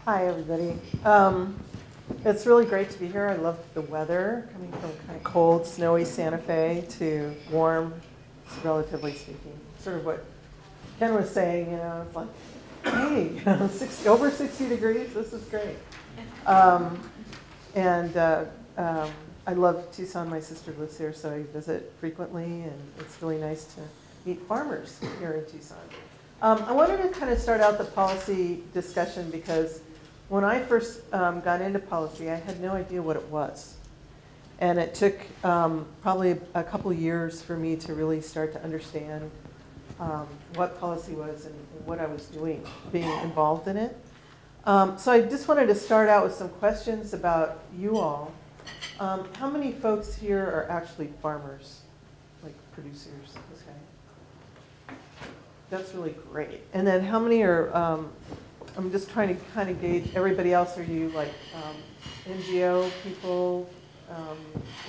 Hi, everybody. It's really great to be here. I love the weather, coming from kind of cold, snowy Santa Fe to warm, relatively speaking. Sort of what Ken was saying, it's like, hey, over 60 degrees, this is great. And I love Tucson. My sister lives here, so I visit frequently, and it's really nice to meet farmers here in Tucson. I wanted to kind of start out the policy discussion because when I first got into policy, I had no idea what it was. And it took probably a couple years for me to really start to understand what policy was and what I was doing, being involved in it. So I just wanted to start out with some questions about you all. How many folks here are actually farmers, like producers? Okay. That's really great. And then how many are, I'm just trying to kind of gauge everybody else. Are you like NGO people,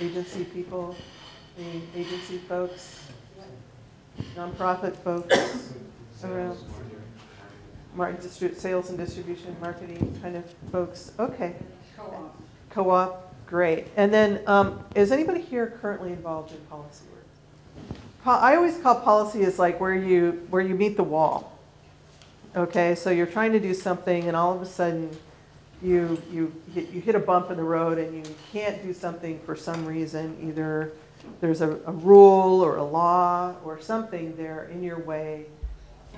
agency people, any agency folks, nonprofit folks around? Sales and distribution, marketing kind of folks. Okay. Co-op. Co-op, great. And then is anybody here currently involved in policy work? I always call policy as like where you meet the wall. Okay, so you're trying to do something and all of a sudden you hit a bump in the road and you can't do something for some reason. Either there's a rule or a law or something there in your way.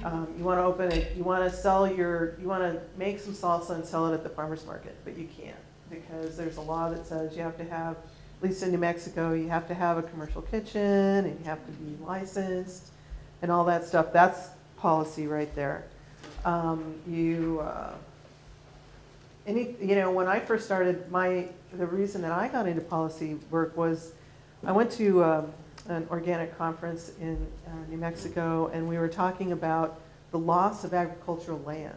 You want to open it, you want to make some salsa and sell it at the farmer's market, but you can't because there's a law that says you have to have, at least in New Mexico, you have to have a commercial kitchen and you have to be licensed and all that stuff. That's policy right there. When I first started, the reason that I got into policy work was I went to an organic conference in New Mexico, and we were talking about the loss of agricultural land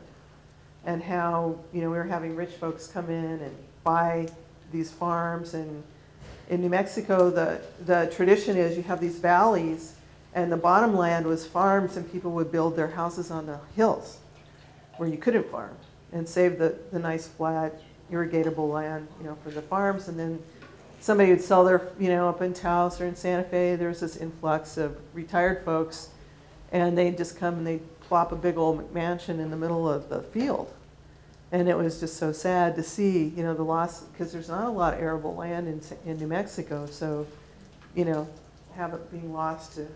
and how we were having rich folks come in and buy these farms. And in New Mexico, the tradition is you have these valleys, and the bottom land was farms, and people would build their houses on the hills where you couldn't farm and save the nice flat irrigatable land for the farms. And then somebody would sell their, up in Taos or in Santa Fe, there's this influx of retired folks, and they'd just come and they'd plop a big old McMansion in the middle of the field. And it was just so sad to see, the loss, because there's not a lot of arable land in New Mexico, so, have it being lost to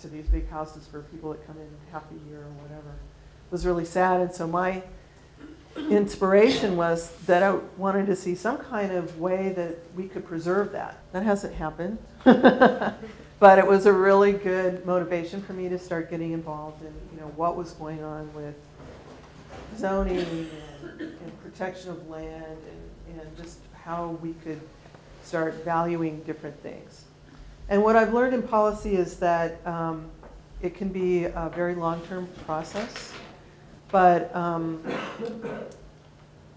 these big houses for people that come in half a year or whatever was really sad. And so my inspiration was that I wanted to see some kind of way that we could preserve that. That hasn't happened. But it was a really good motivation for me to start getting involved in what was going on with zoning and protection of land and just how we could start valuing different things. And what I've learned in policy is that it can be a very long-term process. But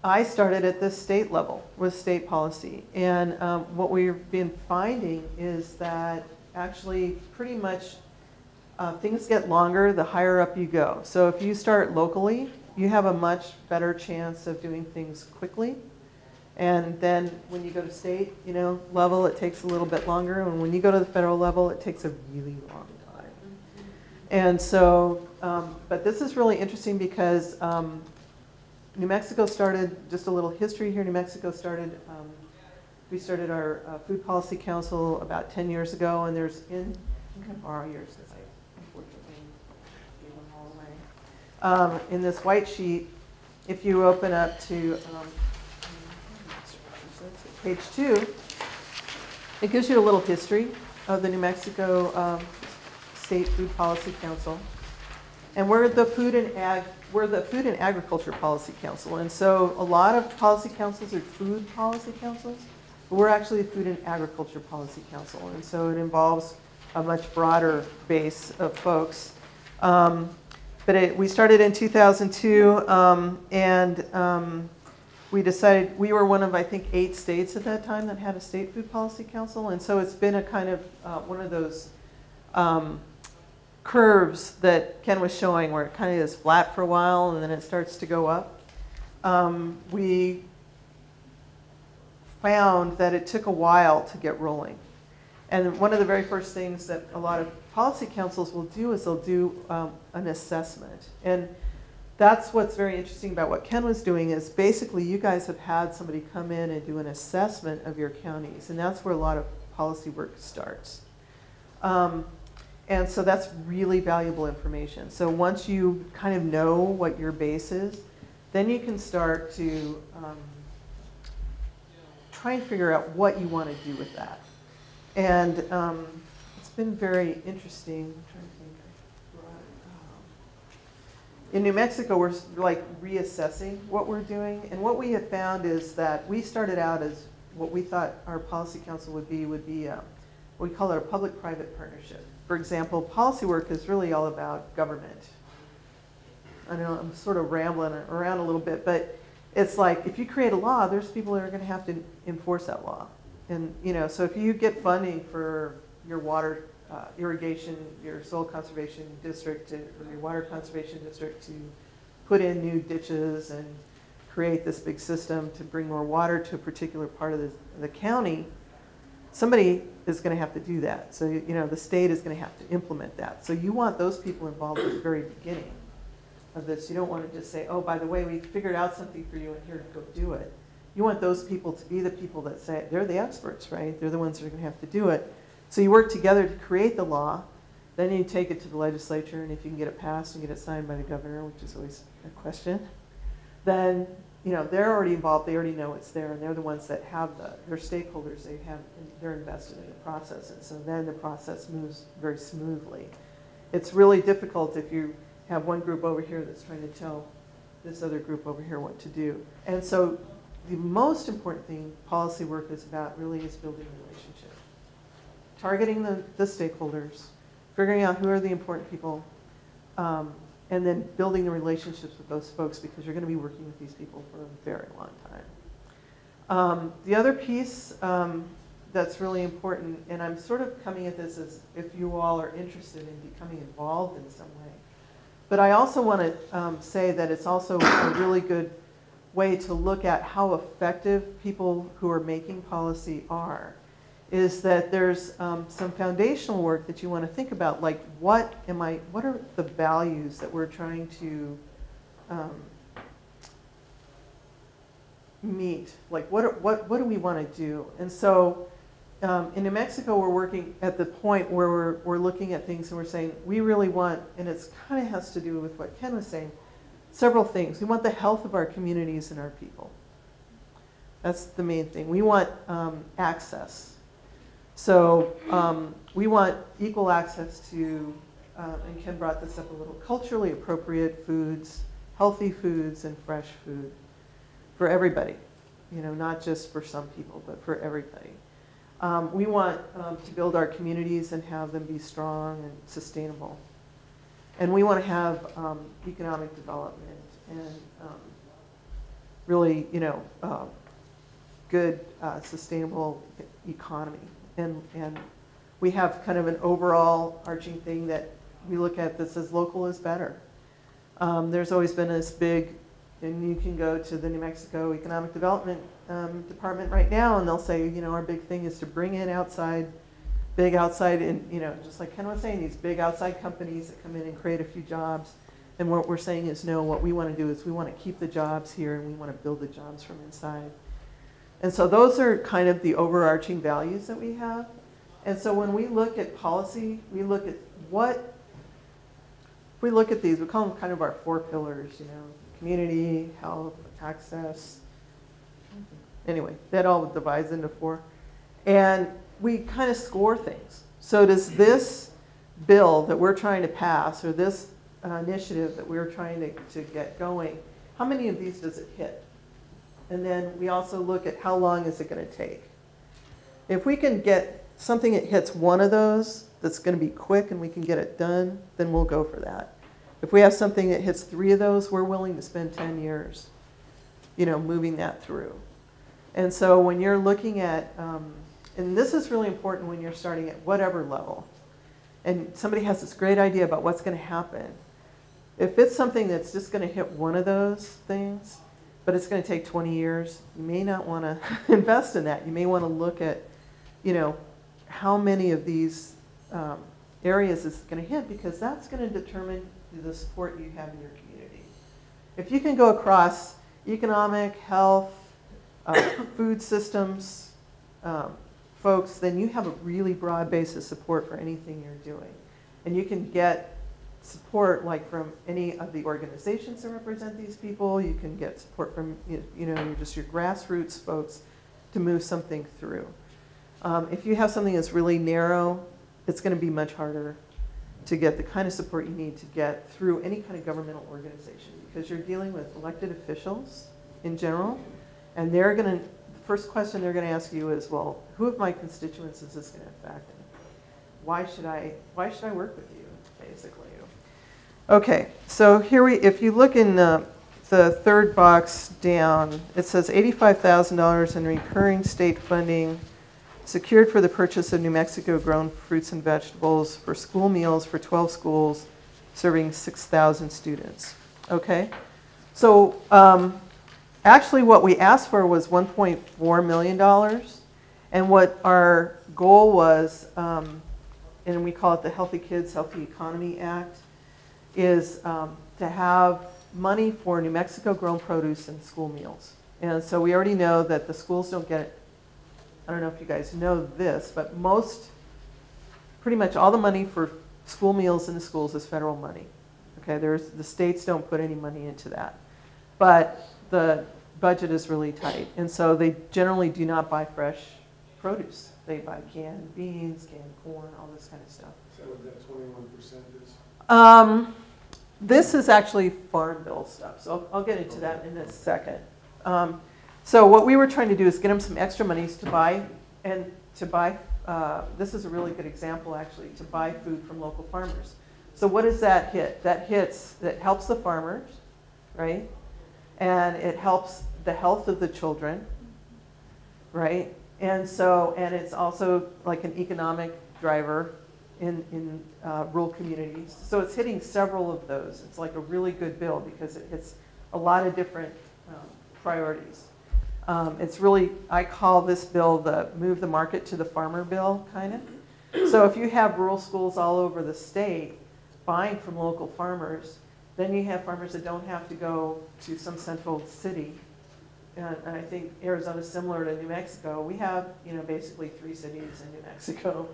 I started at the state level with state policy. And what we've been finding is that actually pretty much things get longer the higher up you go. So if you start locally, you have a much better chance of doing things quickly. And then when you go to state level, it takes a little bit longer. And when you go to the federal level, it takes a really long time. And so, but this is really interesting because New Mexico started, just a little history here, New Mexico started, we started our Food Policy Council about 10 years ago, and there's I'm going to borrow yours because I unfortunately gave them all away. In this white sheet, if you open up to page 2, it gives you a little history of the New Mexico State Food Policy Council. And we're the Food and Agriculture Policy Council. And so a lot of policy councils are food policy councils, but we're actually the Food and Agriculture Policy Council. And so it involves a much broader base of folks. But we started in 2002, and we decided, we were one of, I think, 8 states at that time that had a state food policy council. And so it's been a kind of one of those curves that Ken was showing where it kind of is flat for a while and then it starts to go up. we found that it took a while to get rolling. And one of the very first things that a lot of policy councils will do is they'll do an assessment. And that's what's very interesting about what Ken was doing is basically you guys have had somebody come in and do an assessment of your counties. And that's where a lot of policy work starts. And so that's really valuable information. So once you kind of know what your base is, then you can start to try and figure out what you want to do with that. And it's been very interesting. I'm trying to think. In New Mexico, we're like reassessing what we're doing. And what we have found is that we started out as what we thought our policy council would be what we call our public-private partnership. For example, policy work is really all about government. I know I'm sort of rambling around a little bit, but it's like if you create a law, there's people that are going to have to enforce that law. And so if you get funding for your water irrigation, your soil conservation district, or your water conservation district to put in new ditches and create this big system to bring more water to a particular part of the county, somebody is going to have to do that. So the state is going to have to implement that. So you want those people involved at the very beginning of this. You don't want to just say, oh, by the way, we figured out something for you and here, go do it. You want those people to be the people that say, they're the experts, right? They're the ones that are going to have to do it. So you work together to create the law, then you take it to the legislature, and if you can get it passed and get it signed by the governor, which is always a question, then they're already involved, they already know it's there, and they're the ones that have they're stakeholders, they're invested in the process, and so then the process moves very smoothly. It's really difficult if you have one group over here that's trying to tell this other group over here what to do. And so the most important thing policy work is about really is building a relationship. Targeting the stakeholders, figuring out who are the important people, and then building the relationships with those folks because you're going to be working with these people for a very long time. The other piece that's really important, and I'm sort of coming at this as if you all are interested in becoming involved in some way, but I also want to say that it's also a really good way to look at how effective people who are making policy are, is that there's some foundational work that you want to think about, like what are the values that we're trying to meet? Like what do we want to do? And so in New Mexico, we're working at the point where we're looking at things and we're saying we really want, and it's kind of has to do with what Ken was saying, several things. We want the health of our communities and our people. That's the main thing. We want access. So we want equal access to, and Ken brought this up a little, culturally appropriate foods, healthy foods, and fresh food for everybody. Not just for some people, but for everybody. We want to build our communities and have them be strong and sustainable. And we want to have economic development and really, good sustainable economy. And we have kind of an overall arching thing that we look at that says local is better. There's always been this big, and you can go to the New Mexico Economic Development Department right now and they'll say, our big thing is to bring in big outside, and just like Ken was saying, these big outside companies that come in and create a few jobs. And what we're saying is, no, what we want to do is we want to keep the jobs here and we want to build the jobs from inside. And so those are kind of the overarching values that we have. And so when we look at policy, we look at these, we call them kind of our 4 pillars, community, health, access. Anyway, that all divides into 4. And we kind of score things. So does this bill that we're trying to pass, or this initiative that we're trying to get going, how many of these does it hit? And then we also look at how long is it going to take. If we can get something that hits one of those that's going to be quick and we can get it done, then we'll go for that. If we have something that hits 3 of those, we're willing to spend 10 years, moving that through. And so when you're looking at, and this is really important when you're starting at whatever level, and somebody has this great idea about what's going to happen. If it's something that's just going to hit one of those things, but it's going to take 20 years. You may not want to invest in that. You may want to look at, you know, how many of these areas is going to hit, because that's going to determine the support you have in your community. If you can go across economic, health, food systems, folks, then you have a really broad base of support for anything you're doing. And you can get support like from any of the organizations that represent these people. You can get support from, you know, just your grassroots folks to move something through. If you have something that's really narrow, it's going to be much harder to get the kind of support you need to get through any kind of governmental organization, because you're dealing with elected officials in general, and they're going to, the first question they're going to ask you is, well, who of my constituents is this going to affect? And why should I work with you, basically? Okay, so here if you look in the third box down, it says $85,000 in recurring state funding secured for the purchase of New Mexico grown fruits and vegetables for school meals for 12 schools serving 6,000 students. Okay, so actually what we asked for was $1.4 million, and what our goal was, and we call it the Healthy Kids, Healthy Economy Act, is to have money for New Mexico grown produce and school meals. And so we already know that the schools don't get it. I don't know if you guys know this, but pretty much all the money for school meals in the schools is federal money. Okay, the states don't put any money into that. But the budget is really tight, and so they generally do not buy fresh produce. They buy canned beans, canned corn, all this kind of stuff. Is that what that 21% is? This is actually Farm Bill stuff, so I'll get into that in a second. So what we were trying to do is get them some extra monies to buy, this is a really good example actually, to buy food from local farmers. So what does that hit? That helps the farmers, right? And it helps the health of the children, right? And it's also like an economic driver in rural communities. So it's hitting several of those. It's like a really good bill because it hits a lot of different priorities. It's really, I call this bill the move the market to the farmer bill, kind of. So if you have rural schools all over the state buying from local farmers, then you have farmers that don't have to go to some central city. And I think Arizona's similar to New Mexico. We have, basically 3 cities in New Mexico,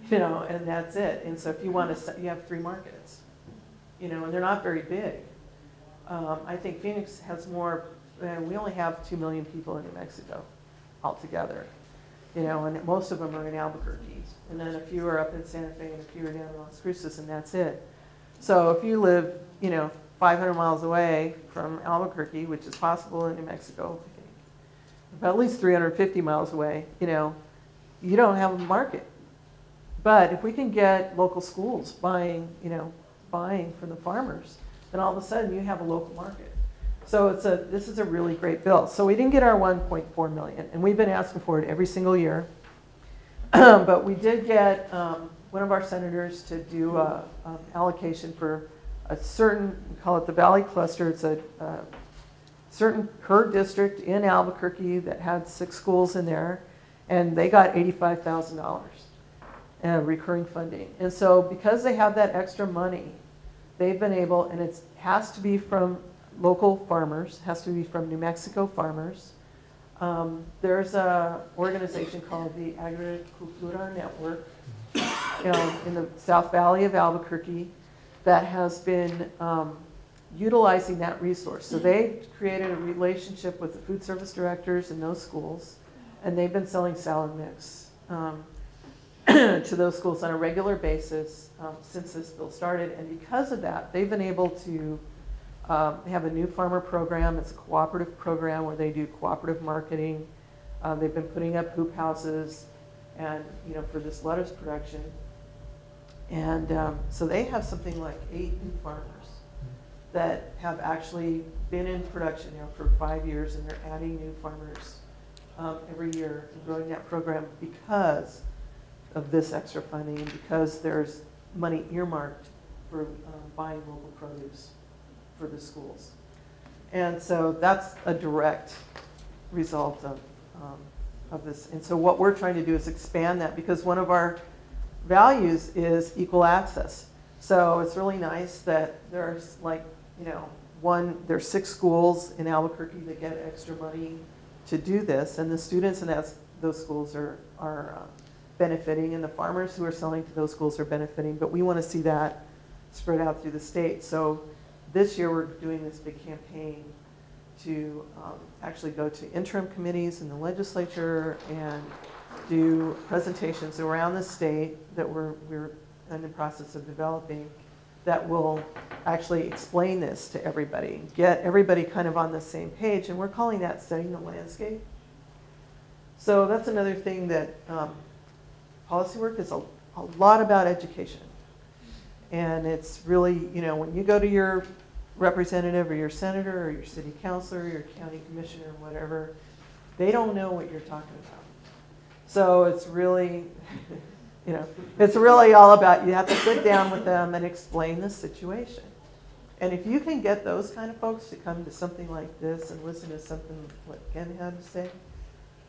and that's it. And so if you want to, you have 3 markets, and they're not very big. I think Phoenix has more. We only have 2 million people in New Mexico altogether, and most of them are in Albuquerque, and then a few are up in Santa Fe, and a few are down in Las Cruces, and that's it. So if you live, 500 miles away from Albuquerque, which is possible in New Mexico, but at least 350 miles away, you don't have a market. But if we can get local schools buying from the farmers, then all of a sudden you have a local market. So this is a really great bill. So we didn't get our $1.4 million, and we've been asking for it every single year. But we did get one of our senators to do an allocation for a certain, we call it the Valley Cluster. It's a certain her district in Albuquerque that had 6 schools in there, and they got $85,000 recurring funding. And so because they have that extra money, they've been able, and it has to be from local farmers, has to be from New Mexico farmers. There's an organization called the Agricultura Network in the South Valley of Albuquerque that has been utilizing that resource. So they created a relationship with the food service directors in those schools, and they've been selling salad mix to those schools on a regular basis since this bill started. And because of that, they've been able to have a new farmer program. It's a cooperative program where they do cooperative marketing. They've been putting up hoop houses and for this lettuce production. And so they have something like 8 new farmers that have actually been in production for 5 years, and they're adding new farmers every year and growing that program because of this extra funding and because there's money earmarked for buying local produce for the schools. And so that's a direct result of this. And so what we're trying to do is expand that, because one of our values is equal access. So it's really nice that there's like, you know, there's 6 schools in Albuquerque that get extra money to do this, and the students in those schools are benefiting, and the farmers who are selling to those schools are benefiting, but we want to see that spread out through the state. So this year we're doing this big campaign to actually go to interim committees in the legislature and do presentations around the state that we're in the process of developing that will actually explain this to everybody, get everybody kind of on the same page, and we're calling that setting the landscape. So that's another thing that policy work is a lot about education. And it's really, you know, when you go to your representative or your senator or your city councilor or your county commissioner or whatever, they don't know what you're talking about. So it's really, you know, it's really all about, you have to sit down with them and explain the situation. And if you can get those kind of folks to come to something like this and listen to something what Ken had to say,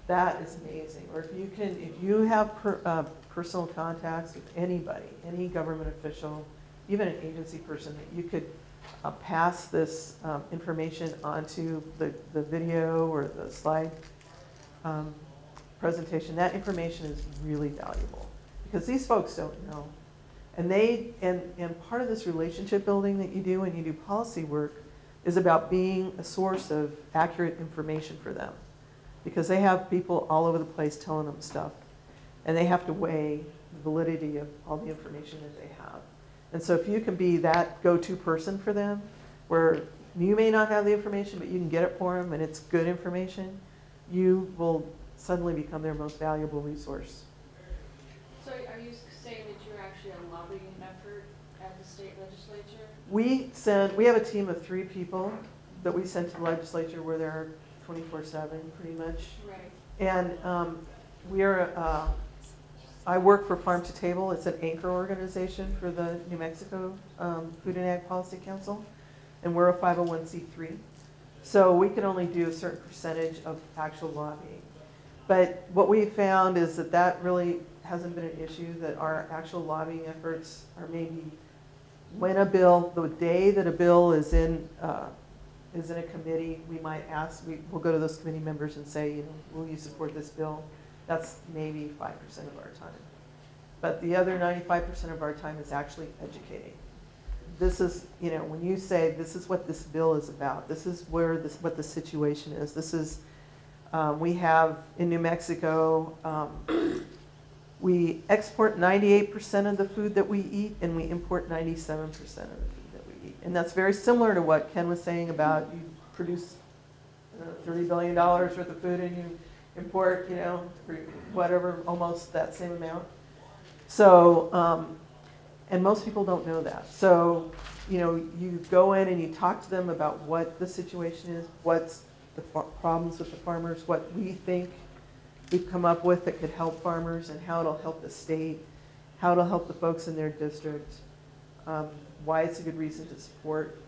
that is amazing. Or if you have personal contacts with anybody, any government official, even an agency person, that you could pass this information onto the video or the slide presentation, that information is really valuable, because these folks don't know. And and part of this relationship building that you do when you do policy work is about being a source of accurate information for them, because they have people all over the place telling them stuff, and they have to weigh the validity of all the information that they have. And so if you can be that go-to person for them, where you may not have the information, but you can get it for them and it's good information, you will suddenly become their most valuable resource. So are you saying that you're actually a lobbying effort at the state legislature? We have a team of 3 people that we send to the legislature. We're there 24/7 pretty much. Right. And I work for Farm to Table. It's an anchor organization for the New Mexico Food and Ag Policy Council, and we're a 501c3. So we can only do a certain percentage of actual lobbying. But what we found is that really hasn't been an issue, that our actual lobbying efforts are maybe when the day that a bill is in a committee, we might we'll go to those committee members and say, you know, will you support this bill? That's maybe 5% of our time. But the other 95% of our time is actually educating. This is, you know, when you say this is what this bill is about, this is what the situation is. This is, we have in New Mexico, we export 98% of the food that we eat, and we import 97% of the food that we eat. And that's very similar to what Ken was saying about you produce $30 billion worth of food and you import, you know, whatever, almost that same amount. So, and most people don't know that. So, you know, you go in and you talk to them about what the situation is, what's the problems with the farmers, what we think we've come up with that could help farmers, and how it'll help the state, how it'll help the folks in their district, why it's a good reason to support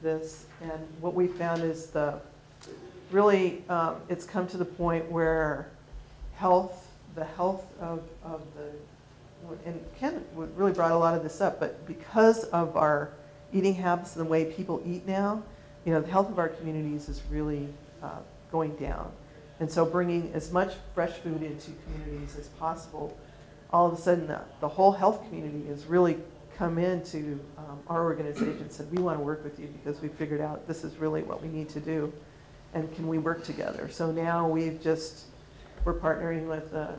this. And what we found is it's come to the point where the health of and Ken really brought a lot of this up, but because of our eating habits and the way people eat now, you know, the health of our communities is really going down. And so bringing as much fresh food into communities as possible, all of a sudden the whole health community has really come into our organization and said, we want to work with you because we figured out this is really what we need to do, and can we work together? So now we're partnering with the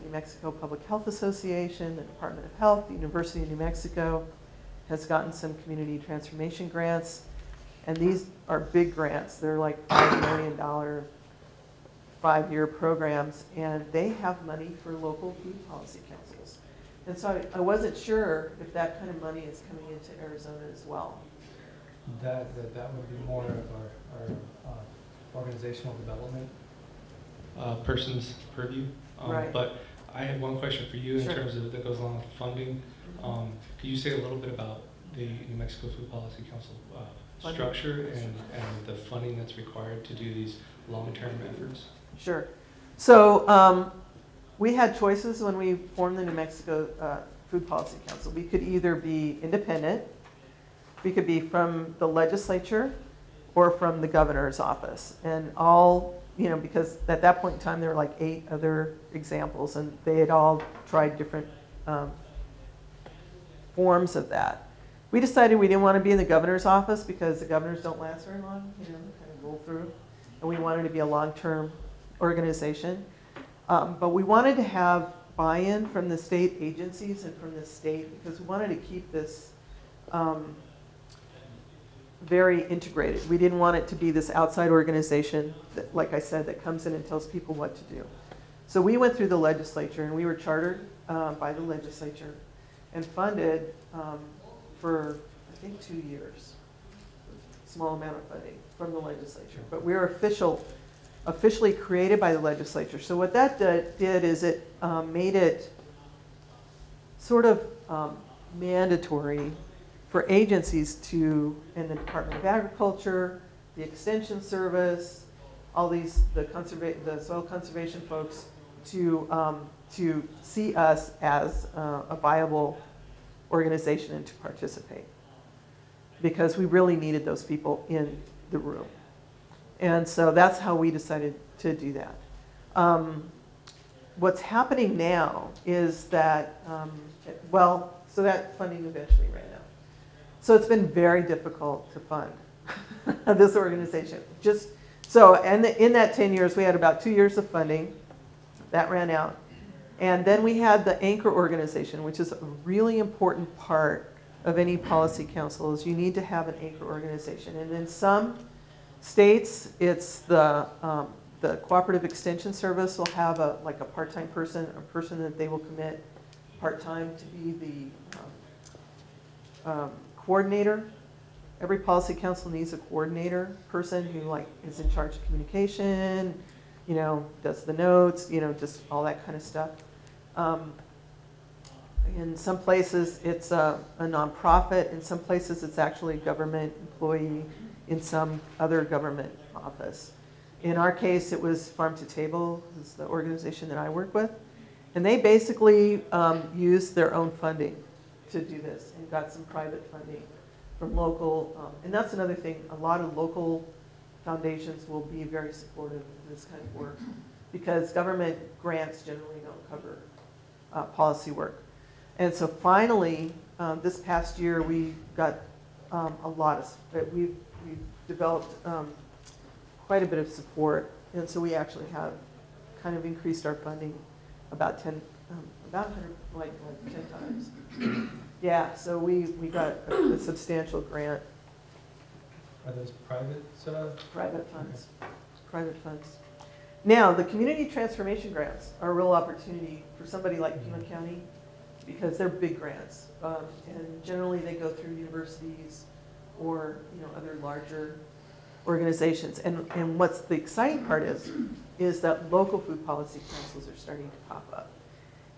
New Mexico Public Health Association, the Department of Health, the University of New Mexico has gotten some community transformation grants, and these are big grants. They're like $5 million 5-year programs, and they have money for local food policy councils. And so I wasn't sure if that kind of money is coming into Arizona as well. That would be more of our organizational development person's purview. Right. But I have one question for you in Sure. terms of that goes along with funding. Could you say a little bit about the New Mexico Food Policy Council funding? structure and the funding that's required to do these long-term efforts? Sure. So we had choices when we formed the New Mexico Food Policy Council. We could either be independent, we could be from the legislature, or from the governor's office. And all, you know, because at that point in time there were like 8 other examples, and they had all tried different forms of that. We decided we didn't want to be in the governor's office because the governors don't last very long, you know, kind of roll through. And we wanted to be a long-term organization. But we wanted to have buy-in from the state agencies and from the state because we wanted to keep this very integrated. We didn't want it to be this outside organization that, like I said, that comes in and tells people what to do. So we went through the legislature, and we were chartered by the legislature and funded for, I think, 2 years. Small amount of funding from the legislature. But we were officially created by the legislature. So what that did is it made it sort of mandatory for agencies to, in the Department of Agriculture, the Extension Service, all these, the soil conservation folks, to see us as a viable organization and to participate. Because we really needed those people in the room. And so that's how we decided to do that. What's happening now is that, so that funding eventually ran out. So it's been very difficult to fund this organization. And in that 10 years, we had about 2 years of funding. That ran out. And then we had the anchor organization, which is a really important part of any policy council, is you need to have an anchor organization. And in some states, it's the Cooperative Extension Service will have a part-time person, a person that they will commit part-time to be the coordinator. Every policy council needs a coordinator person who is in charge of communication, you know, does the notes, you know, just all that kind of stuff. In some places, it's a nonprofit. In some places, it's actually a government employee in some other government office. In our case, it was Farm to Table, is the organization that I work with. And they basically used their own funding to do this and got some private funding from local. And that's another thing. A lot of local foundations will be very supportive of this kind of work because government grants generally don't cover policy work. And so finally, this past year, we got a lot of, we've developed quite a bit of support. And so we actually have kind of increased our funding about 10 times. Yeah, so we got a substantial grant. Are those private? Private funds. Private funds. Now, the community transformation grants are a real opportunity for somebody like Pima County because they're big grants. And generally they go through universities or other larger organizations. And what's the exciting part is that local food policy councils are starting to pop up.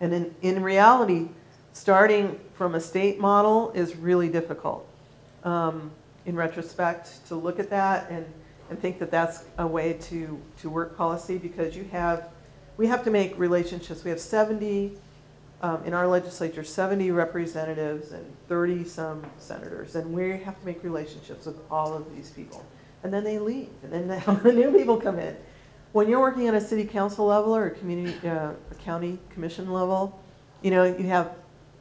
And in reality, starting from a state model is really difficult. In retrospect, to look at that and think that that's a way to work policy because we have to make relationships. We have 70, in our legislature, 70 representatives and 30-some senators. And we have to make relationships with all of these people. And then they leave, and then the new people come in. When you're working at a city council level or a county commission level, you have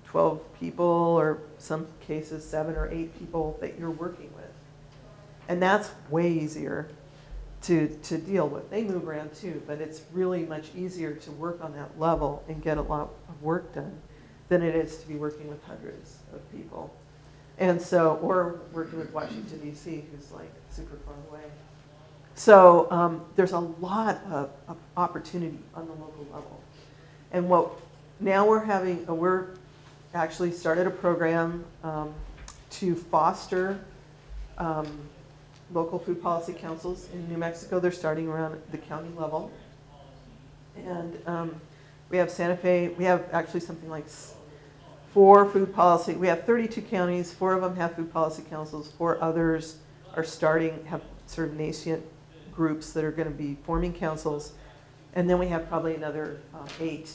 12 people or some cases 7 or 8 people that you're working with. And that's way easier to deal with. They move around too, but it's really much easier to work on that level and get a lot of work done than it is to be working with hundreds of people. And so, or working with Washington, D.C., who's like super far away. So there's a lot of opportunity on the local level. And now we're actually started a program to foster local food policy councils in New Mexico. They're starting around the county level. And we have Santa Fe, we have actually something like 4 food policy. We have 32 counties, 4 of them have food policy councils, 4 others are starting, have sort of nascent groups that are going to be forming councils. And then we have probably another 8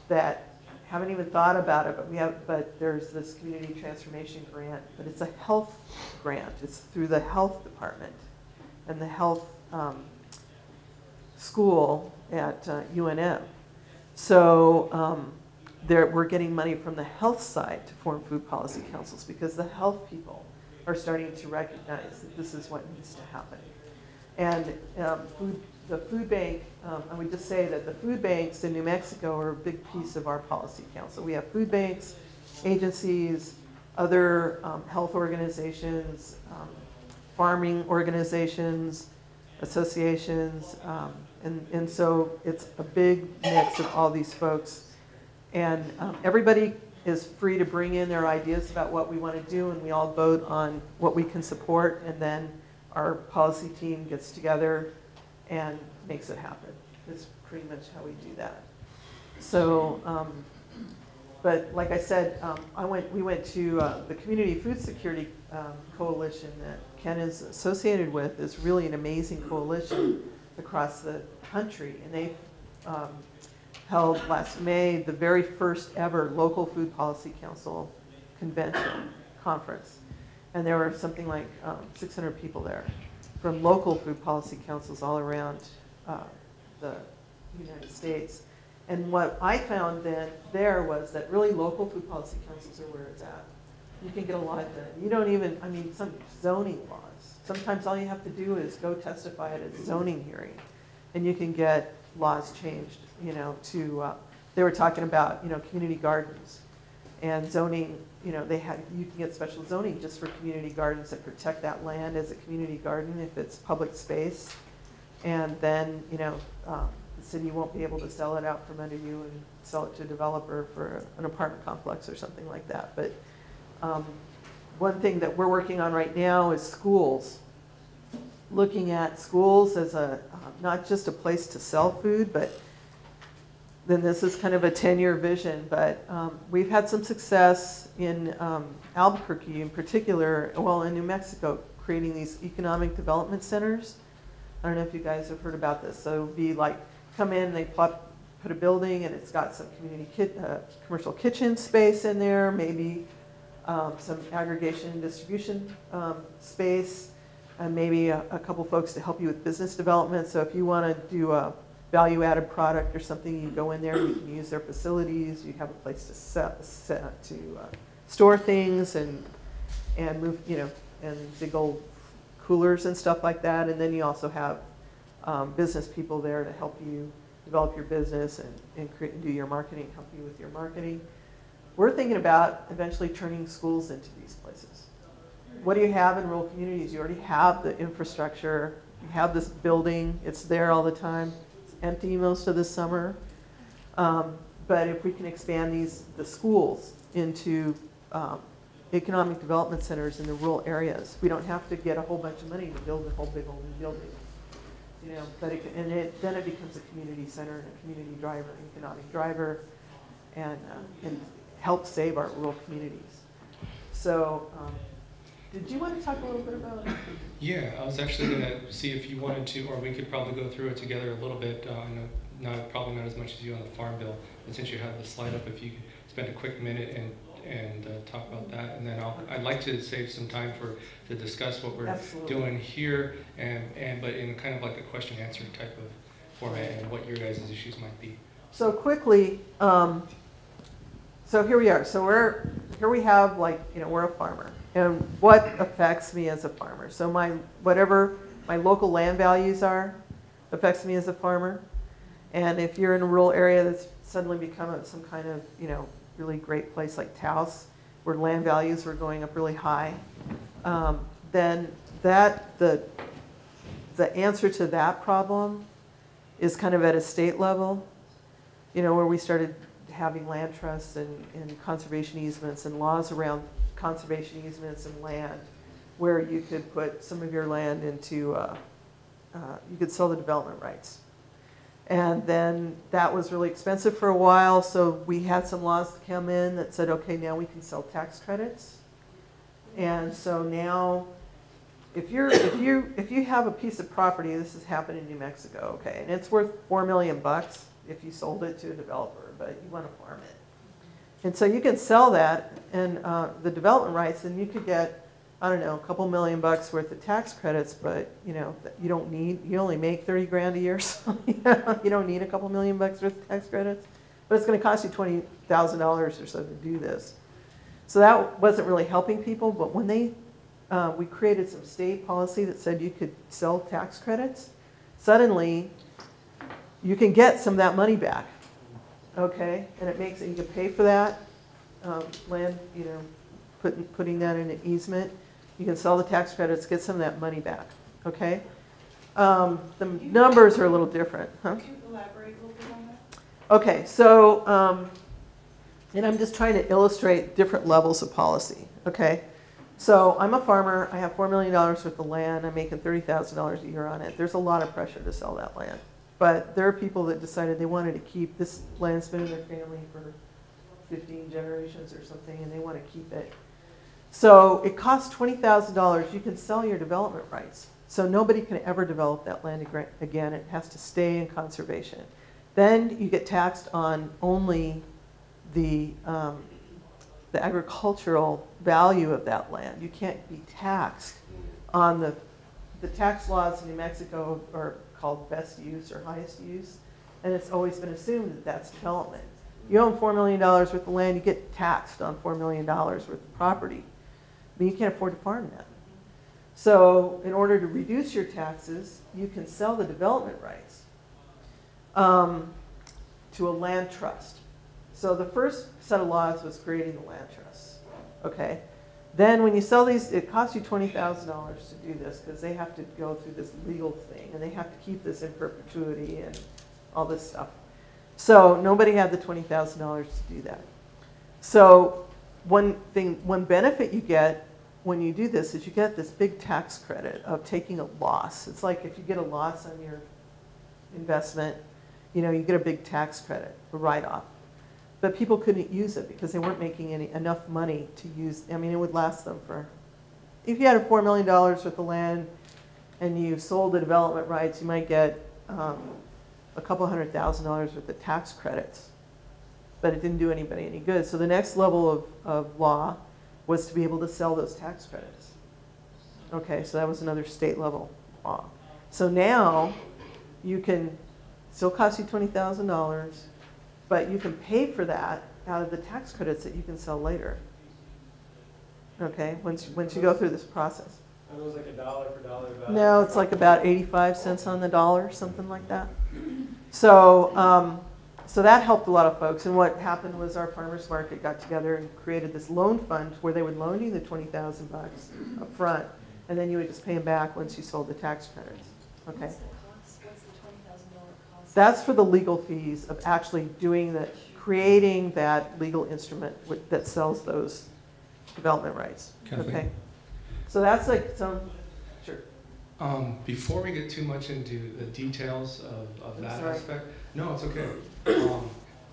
that haven't even thought about it, but there's this community transformation grant, but it's a health grant. It's through the health department and the health school at UNM. So we're getting money from the health side to form food policy councils because the health people are starting to recognize that this is what needs to happen. And the food bank, I would just say that the food banks in New Mexico are a big piece of our policy council. We have food banks, agencies, other health organizations, farming organizations, associations, and so it's a big mix of all these folks. And everybody is free to bring in their ideas about what we want to do, and we all vote on what we can support, and then our policy team gets together and makes it happen. That's pretty much how we do that. So, but like I said, we went to the Community Food Security Coalition that Ken is associated with. Is really an amazing coalition across the country, and they held last May the very first ever local food policy council convention conference, and there were something like 600 people there from local food policy councils all around the United States. And what I found then there was that really local food policy councils are where it's at. You can get a lot done. You don't even, I mean, some zoning laws. Sometimes all you have to do is go testify at a zoning hearing, and you can get laws changed, you know, to, they were talking about, you know, community gardens and zoning, you know, you can get special zoning just for community gardens that protect that land as a community garden if it's public space. And then, you know, the city won't be able to sell it out from under you and sell it to a developer for an apartment complex or something like that. But one thing that we're working on right now is schools. Looking at schools as not just a place to sell food, but then this is kind of a 10-year vision. But we've had some success in Albuquerque in particular, well, in New Mexico, creating these economic development centers. I don't know if you guys have heard about this. So it would be like, come in, they put a building, and it's got some commercial kitchen space in there, maybe some aggregation and distribution space, and maybe a couple folks to help you with business development. So if you want to do a value-added product or something, you go in there, you can use their facilities, you have a place to store things and move, you know, and big old coolers and stuff like that. And then you also have business people there to help you develop your business and create and do your marketing, help you with your marketing. We're thinking about eventually turning schools into these places. What do you have in rural communities? You already have the infrastructure. You have this building. It's there all the time. It's empty most of the summer. But if we can expand the schools into economic development centers in the rural areas, we don't have to get a whole bunch of money to build a whole big old new building. You know, but then it becomes a community center and a community driver, economic driver, and help save our rural communities. So, did you want to talk a little bit about it? Yeah, I was actually going to see if you wanted to, or we could probably go through it together a little bit. I know probably not as much as you on the Farm Bill, but since you have the slide up, if you could spend a quick minute and talk about that, and then I'd like to save some time to discuss what we're Absolutely. doing here, but in kind of like a question-answer type of format, and what your guys' issues might be. So quickly, so here we are. So here we have, like, you know, we're a farmer, and what affects me as a farmer? So whatever my local land values are affects me as a farmer. And if you're in a rural area that's suddenly become some kind of, you know, really great place like Taos, where land values were going up really high, then the answer to that problem is kind of at a state level, you know, where we started having land trusts and conservation easements and laws around conservation easements and land, where you could put some of your land into, you could sell the development rights. And then that was really expensive for a while, so we had some laws that come in that said, okay, now we can sell tax credits. And so now if you have a piece of property, this has happened in New Mexico, okay, and it's worth $4 million if you sold it to a developer, but you want to farm it. And so you can sell that and the development rights, and you could get, I don't know, a couple $1 million worth of tax credits, but you know, you only make 30 grand a year, so you don't need a couple $1 million worth of tax credits. But it's going to cost you $20,000 or so to do this. So that wasn't really helping people, but when we created some state policy that said you could sell tax credits, suddenly you can get some of that money back, okay? And it makes it, you can pay for that land, you know, putting that in an easement. You can sell the tax credits, get some of that money back, okay? The numbers are a little different, huh? Could you elaborate a little bit on that? Okay, so, and I'm just trying to illustrate different levels of policy, okay? So I'm a farmer, I have $4 million worth of land, I'm making $30,000 a year on it. There's a lot of pressure to sell that land. But there are people that decided they wanted to keep, this land's been in their family for 15 generations or something, and they want to keep it. So it costs $20,000, you can sell your development rights. So nobody can ever develop that land again, it has to stay in conservation. Then you get taxed on only the agricultural value of that land. You can't be taxed on the tax laws in New Mexico are called best use or highest use, and it's always been assumed that that's development. You own $4 million worth of land, you get taxed on $4 million worth of property, but you can't afford to farm that. So in order to reduce your taxes, you can sell the development rights to a land trust. So the first set of laws was creating the land trusts, okay? Then when you sell these, it costs you $20,000 to do this because they have to go through this legal thing and they have to keep this in perpetuity and all this stuff. So nobody had the $20,000 to do that. So one benefit you get when you do this is you get this big tax credit of taking a loss. It's like if you get a loss on your investment, you know, you get a big tax credit, a write-off. But people couldn't use it because they weren't making enough money to use. I mean, it would last them for, if you had a $4 million worth of land and you sold the development rights, you might get a couple $100,000 worth of tax credits. But it didn't do anybody any good. So the next level of law was to be able to sell those tax credits. Okay, so that was another state level law. So now you can, still cost you $20,000, but you can pay for that out of the tax credits that you can sell later. Okay, once you go through this process. It was like $1 per dollar value. No, it's like about 85 cents on the dollar, something like that. So, so that helped a lot of folks. And what happened was our farmers market got together and created this loan fund where they would loan you the $20,000 up front, and then you would just pay them back once you sold the tax credits. Okay. What's the cost? What's the $20,000 cost? That's for the legal fees of actually creating that legal instrument that sells those development rights. Kathleen? Okay. So that's like some, sure. Before we get too much into the details of I'm that sorry. aspect, no, it's okay.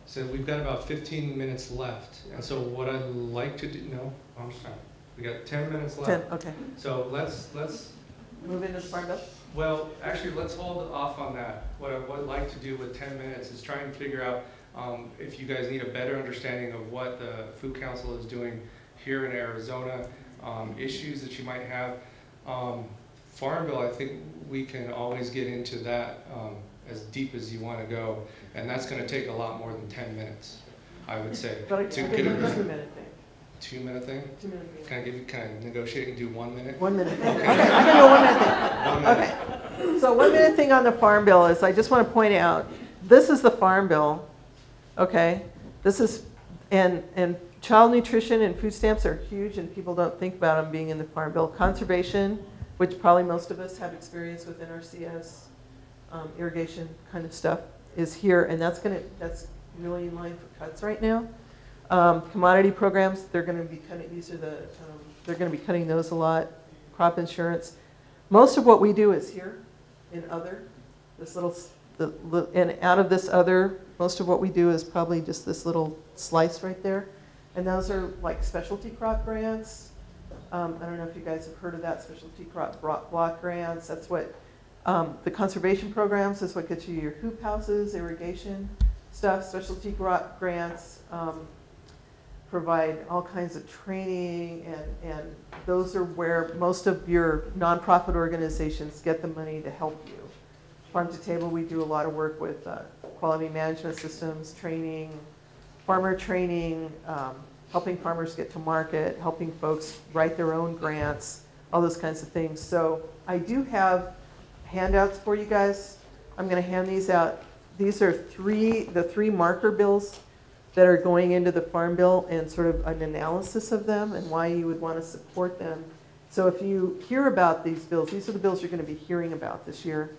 So we've got about 15 minutes left, and so what I'd like to do, no, I'm just trying. We got 10 minutes left. 10, okay. So let's Move into the farm bill? well, actually, let's hold off on that. What I would like to do with 10 minutes is try and figure out if you guys need a better understanding of what the Food Council is doing here in Arizona, issues that you might have. Farm Bill, I think we can always get into that as deep as you want to go, and that's going to take a lot more than 10 minutes, I would say. But I to can get do a a 2-minute thing. 2-minute thing? 2-minute thing. Can I negotiate and do 1 minute? 1 minute thing. Okay. Okay, I can do a 1 minute thing. 1 minute. Okay. So 1 minute thing on the farm bill is I just want to point out, this is the farm bill, okay? This is, and child nutrition and food stamps are huge and people don't think about them being in the farm bill. Conservation, which probably most of us have experience with NRCS, irrigation kind of stuff is here, and that's really in line for cuts right now. Commodity programs, they're going to be cutting, they're going to be cutting those a lot. Crop insurance. Most of what we do is here in other, and out of this other, most of what we do is probably just this little slice right there. And those are like specialty crop grants, I don't know if you guys have heard of that, specialty crop block grants. That's what the conservation programs is what gets you your hoop houses, irrigation stuff. Specialty crop grants provide all kinds of training, and those are where most of your nonprofit organizations get the money to help you. Farm to Table, we do a lot of work with quality management systems, training, farmer training, helping farmers get to market, helping folks write their own grants, all those kinds of things. So I do have handouts for you guys. I'm going to hand these out. These are the three marker bills that are going into the Farm Bill, and sort of an analysis of them and why you would want to support them. So if you hear about these bills, these are the bills you're going to be hearing about this year.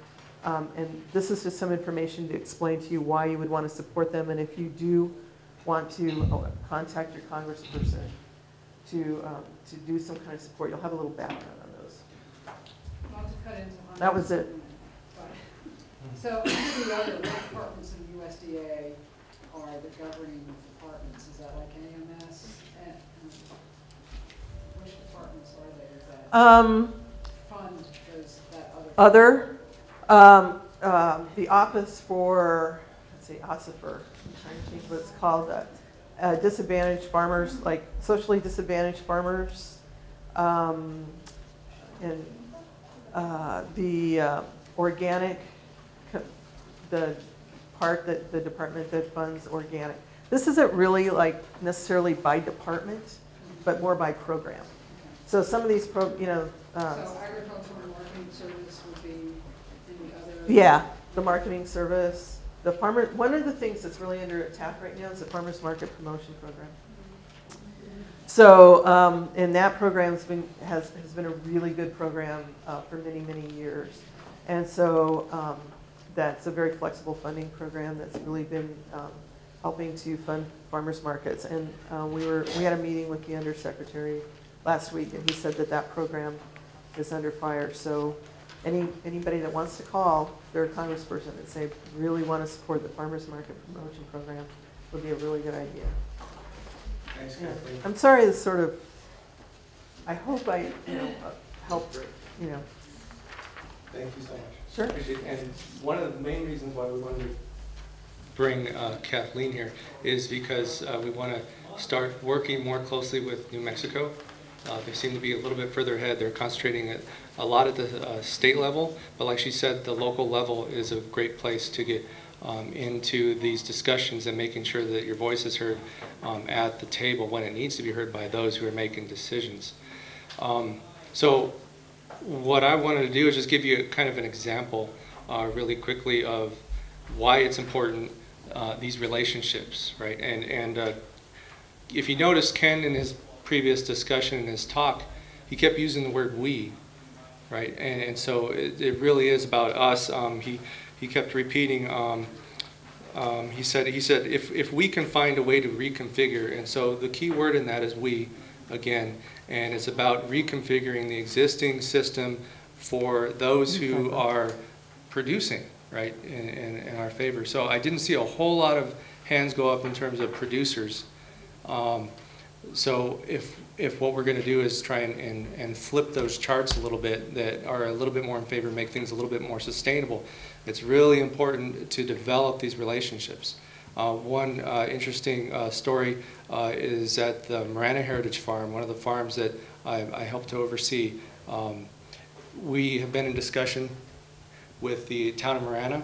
And this is just some information to explain to you why you would want to support them. And if you do want to contact your congressperson to do some kind of support, you'll have a little background on those. Not to cut into That was it. So under the other departments of USDA are the governing departments. Is that like AMS? And which departments are they? Is that fund those that other? The office for, let's see, OSIFER, I'm trying to think what it's called, disadvantaged farmers, like socially disadvantaged farmers, and the organic, the part that the department that funds organic. This isn't really like necessarily by department, but more by program. So some of these So agricultural and marketing service would be in the other. yeah, the marketing service, the farmer. One of the things that's really under attack right now is the farmers market promotion program. So, and that program has been a really good program for many, many years. And so that's a very flexible funding program that's really been helping to fund farmers markets. And we had a meeting with the undersecretary last week, and he said that program is under fire. So anybody that wants to call their congressperson and say really want to support the farmers market promotion program would be a really good idea. Thanks, Yeah. Kathleen. I'm sorry this sort of, I hope I helped, Thank you so much. Sure. Appreciate it. And one of the main reasons why we wanted to bring Kathleen here is because we want to start working more closely with New Mexico. They seem to be a little bit further ahead. They're concentrating a lot at the state level, but like she said, the local level is a great place to get into these discussions and making sure that your voice is heard at the table when it needs to be heard by those who are making decisions. So what I wanted to do is just give you kind of an example really quickly of why it's important, these relationships, right? And if you notice, Ken in his previous discussion in his talk, he kept using the word we, right? And so it really is about us. He kept repeating, he said if we can find a way to reconfigure, and so the key word in that is we, again, and it's about reconfiguring the existing system for those who are producing, right, in our favor. So I didn't see a whole lot of hands go up in terms of producers. So if what we're going to do is try and flip those charts a little bit that are a little bit more in favor, make things a little bit more sustainable, it's really important to develop these relationships. One interesting story is at the Marana Heritage Farm, one of the farms that I helped to oversee. We have been in discussion with the town of Marana.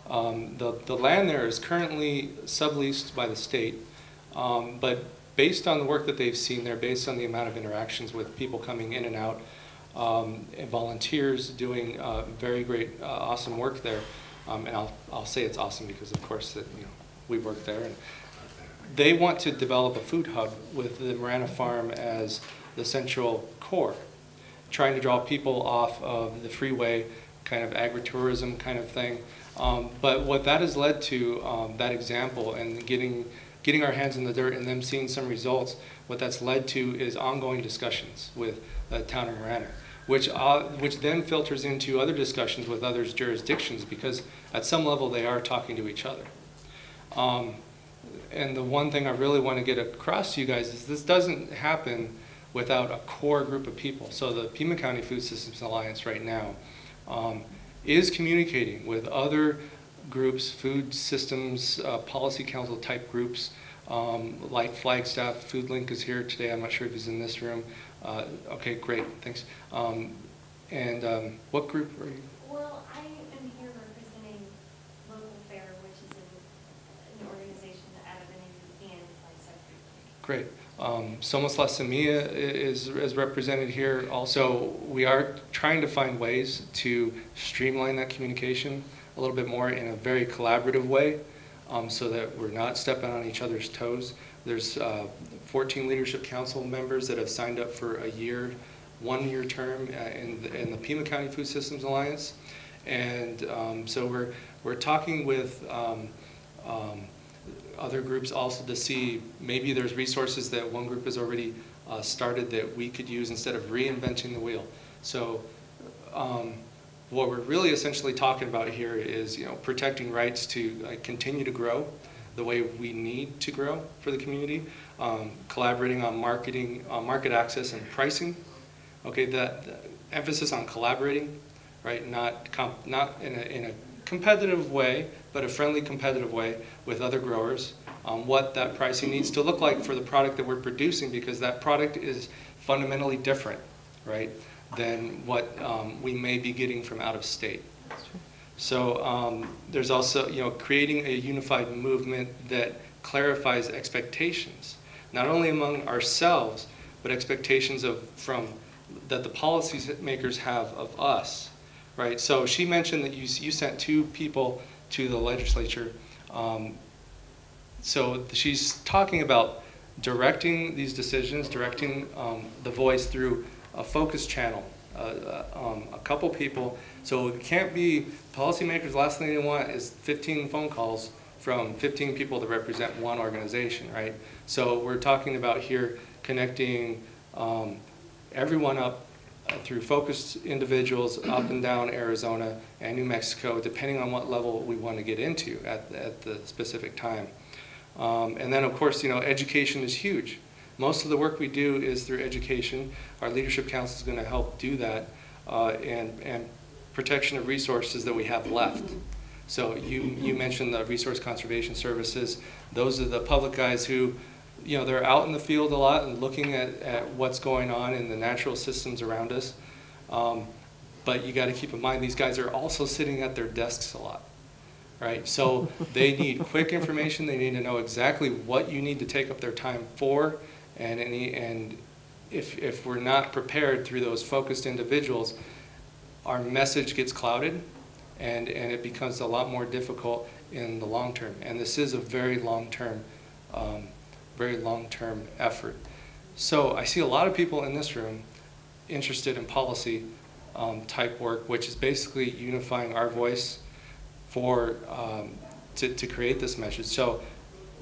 The land there is currently subleased by the state, but based on the work that they've seen there, based on the amount of interactions with people coming in and out, and volunteers doing very great, awesome work there, and I'll say it's awesome because, of course, that we work there, and they want to develop a food hub with the Marana Farm as the central core, trying to draw people off of the freeway, kind of agritourism kind of thing. But what that has led to, that example, and getting our hands in the dirt and them seeing some results, what that's led to is ongoing discussions with the town of Marana, which then filters into other discussions with other jurisdictions, because at some level they are talking to each other. And the one thing I really want to get across to you guys is this doesn't happen without a core group of people. So the Pima County Food Systems Alliance right now is communicating with other groups, food systems, policy council type groups, like Flagstaff. FoodLink is here today. I'm not sure if he's in this room. Okay, great, thanks. What group are you? Well, I am here representing Local Fair, which is an organization out of the New and Flagstaff. Great. Somos La Semilla is represented here. Also, we are trying to find ways to streamline that communication a little bit more in a very collaborative way, so that we're not stepping on each other's toes. There's 14 Leadership Council members that have signed up for a one-year term in the Pima County Food Systems Alliance, and so we're talking with other groups also to see maybe there's resources that one group has already started that we could use instead of reinventing the wheel. So what we're really essentially talking about here is, protecting rights to continue to grow the way we need to grow for the community, collaborating on marketing, market access and pricing. Okay, that emphasis on collaborating, right? Not in a competitive way, but a friendly competitive way with other growers on what that pricing needs to look like for the product that we're producing, because that product is fundamentally different, right, than what we may be getting from out of state. So there's also, creating a unified movement that clarifies expectations, not only among ourselves, but expectations that the policymakers have of us, right? So she mentioned that you sent 2 people to the legislature. So she's talking about directing these decisions, directing the voice through a focus channel, a couple people. So it can't be policymakers, last thing they want is 15 phone calls from 15 people that represent one organization, right? So we're talking about here connecting everyone up through focused individuals up and down Arizona and New Mexico, depending on what level we want to get into at the specific time. And then, of course, education is huge. Most of the work we do is through education. Our Leadership Council is going to help do that, and protection of resources that we have left. So you mentioned the Resource Conservation Services. Those are the public guys who, they're out in the field a lot and looking at what's going on in the natural systems around us. But you got to keep in mind, these guys are also sitting at their desks a lot, right? So they need quick information. They need to know exactly what you need to take up their time for. And if we're not prepared through those focused individuals, our message gets clouded, and it becomes a lot more difficult in the long term. And this is a very long-term effort. So I see a lot of people in this room interested in policy type work, which is basically unifying our voice to create this message. So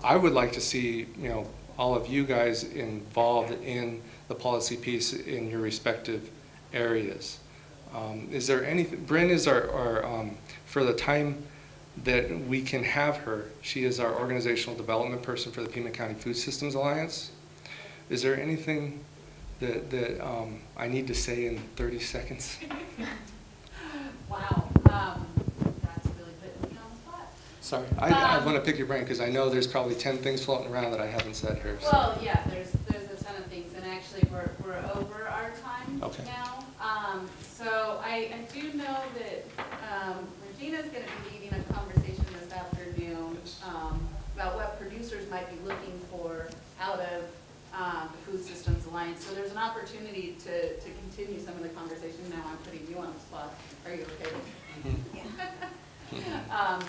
I would like to see all of you guys involved in the policy piece in your respective areas. Is there anything? Bryn is our for the time that we can have her, she is our organizational development person for the Pima County Food Systems Alliance. Is there anything that I need to say in 30 seconds? Wow, that's really putting me on the spot. Sorry, I want to pick your brain because I know there's probably 10 things floating around that I haven't said here. So. Well, yeah, there's a ton of things, and actually we're over our time now. So I do know that Regina's going to be leading a conversation this afternoon about what producers might be looking for out of the Food Systems Alliance. So there's an opportunity to continue some of the conversation. Now I'm putting you on the spot. Are you okay with that?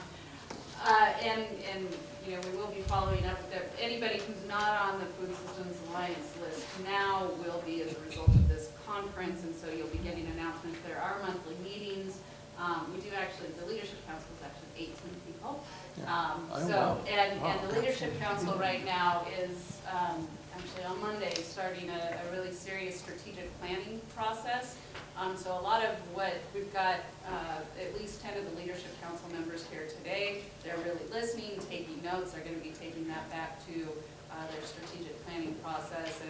And we will be following up with anybody who's not on the Food Systems Alliance list now will be as a result of this conference, and so you'll be getting announcements. There are monthly meetings. We do actually, the Leadership Council is actually 18 people. And the Leadership Council right now is actually on Monday starting a really serious strategic planning process. So a lot of what we've got, at least 10 of the Leadership Council members here today, they're really listening, taking notes. They're going to be taking that back to their strategic planning process,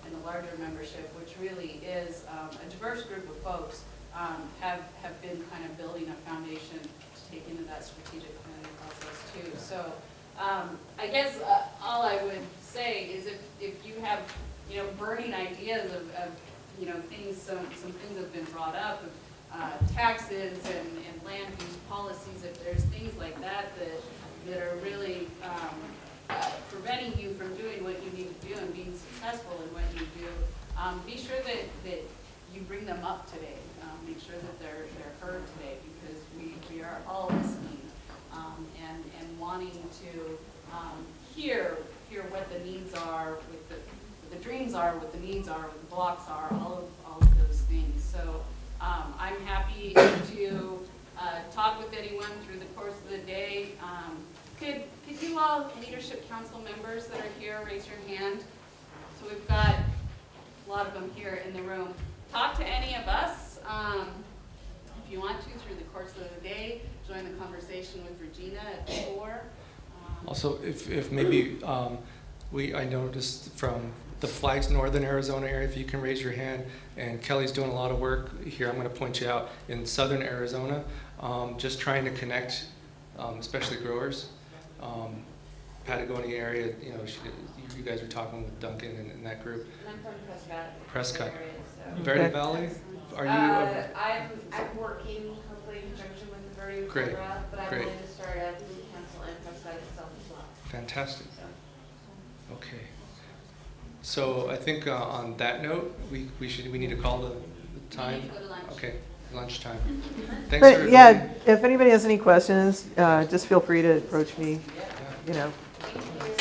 and the larger membership, which really is a diverse group of folks, have been kind of building a foundation to take into that strategic planning process too. So I guess all I would say is if you have, burning ideas of things, some things have been brought up, taxes and land use policies, if there's things like that are really preventing you from doing what you need to do and being successful in what you do, be sure that you bring them up today. Make sure that they're heard today, because we are all listening and wanting to hear what the needs are, what the dreams are, what the needs are, what the blocks are, all of those things. So I'm happy to talk with anyone through the course of the day. Could you all, Leadership Council members that are here, raise your hand? So we've got a lot of them here in the room. Talk to any of us if you want to through the course of the day. Join the conversation with Regina at 4. Also, if maybe I noticed from the Flags Northern Arizona area, if you can raise your hand, and Kelly's doing a lot of work here, I'm going to point you out, in Southern Arizona, just trying to connect, especially growers. Patagonia area, you guys were talking with Duncan and that group. And I'm from Prescott. Prescott. Area, so. Verde Okay. Valley? Are you? I'm working hopefully in conjunction with the Verde Great. program, but I'm Great. going to start a food council in Prescott itself as well. Fantastic. So. Okay. So I think on that note, we need to call the time. We need to go to lunch. Okay, lunchtime. Thanks But for yeah, if anybody has any questions, just feel free to approach me, Yeah. you know. Thank you.